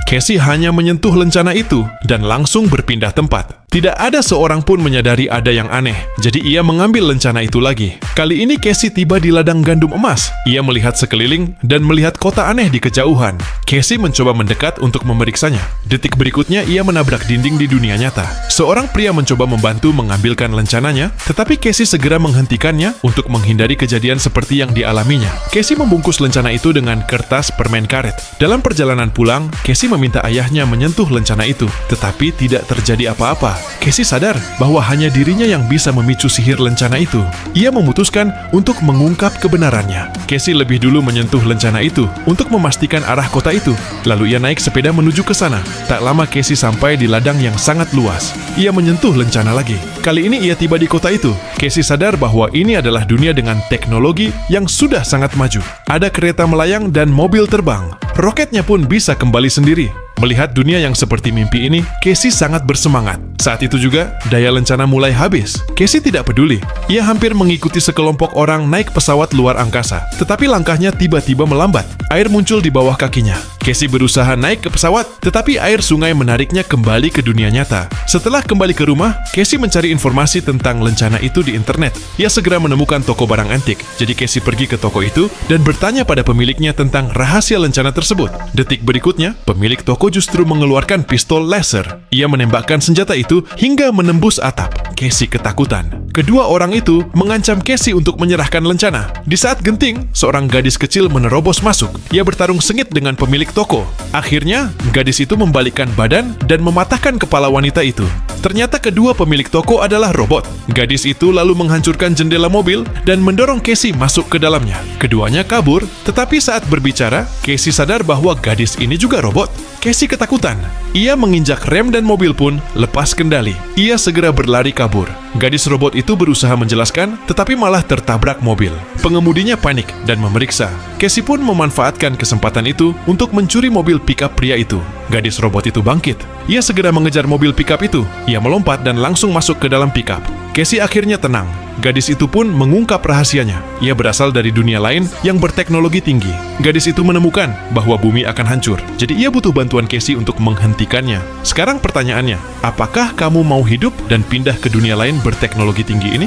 Casey hanya menyentuh lencana itu dan langsung berpindah tempat. Tidak ada seorang pun menyadari ada yang aneh, jadi ia mengambil lencana itu lagi. Kali ini Casey tiba di ladang gandum emas. Ia melihat sekeliling dan melihat kota aneh di kejauhan. Casey mencoba mendekat untuk memeriksanya. Detik berikutnya ia menabrak dinding di dunia nyata. Seorang pria mencoba membantu mengambilkan lencananya, tetapi Casey segera menghentikannya untuk menghindari kejadian seperti yang dialaminya. Casey membungkus lencana itu dengan kertas permen karet. Dalam perjalanan pulang, Casey meminta ayahnya menyentuh lencana itu, tetapi tidak terjadi apa-apa. Casey sadar bahwa hanya dirinya yang bisa memicu sihir lencana itu. Ia memutuskan untuk mengungkap kebenarannya. Casey lebih dulu menyentuh lencana itu untuk memastikan arah kota itu. Lalu ia naik sepeda menuju ke sana. Tak lama Casey sampai di ladang yang sangat luas. Ia menyentuh lencana lagi. Kali ini ia tiba di kota itu. Casey sadar bahwa ini adalah dunia dengan teknologi yang sudah sangat maju. Ada kereta melayang dan mobil terbang. Roketnya pun bisa kembali sendiri. Melihat dunia yang seperti mimpi ini, Casey sangat bersemangat. Saat itu juga, daya lencana mulai habis. Casey tidak peduli. Ia hampir mengikuti sekelompok orang naik pesawat luar angkasa. Tetapi langkahnya tiba-tiba melambat. Air muncul di bawah kakinya. Casey berusaha naik ke pesawat, tetapi air sungai menariknya kembali ke dunia nyata. Setelah kembali ke rumah, Casey mencari informasi tentang lencana itu di internet. Ia segera menemukan toko barang antik. Jadi Casey pergi ke toko itu dan bertanya pada pemiliknya tentang rahasia lencana tersebut. Detik berikutnya, pemilik toko justru mengeluarkan pistol laser. Ia menembakkan senjata itu hingga menembus atap. Casey ketakutan. Kedua orang itu mengancam Casey untuk menyerahkan lencana. Di saat genting, seorang gadis kecil menerobos masuk. Ia bertarung sengit dengan pemilik toko. Akhirnya, gadis itu membalikkan badan dan mematahkan kepala wanita itu. Ternyata kedua pemilik toko adalah robot. Gadis itu lalu menghancurkan jendela mobil dan mendorong Casey masuk ke dalamnya. Keduanya kabur, tetapi saat berbicara, Casey sadar bahwa gadis ini juga robot. Casey ketakutan. Ia menginjak rem dan mobil pun lepas kendali. Ia segera berlari kabur. Gadis robot itu berusaha menjelaskan, tetapi malah tertabrak mobil. Pengemudinya panik dan memeriksa. Casey pun memanfaatkan kesempatan itu untuk mencuri mobil pickup pria itu. Gadis robot itu bangkit. Ia segera mengejar mobil pickup itu. Ia melompat dan langsung masuk ke dalam pickup. Casey akhirnya tenang. Gadis itu pun mengungkap rahasianya. Ia berasal dari dunia lain yang berteknologi tinggi. Gadis itu menemukan bahwa bumi akan hancur. Jadi ia butuh bantuan Casey untuk menghentikannya. Sekarang pertanyaannya, apakah kamu mau hidup dan pindah ke dunia lain berteknologi tinggi ini?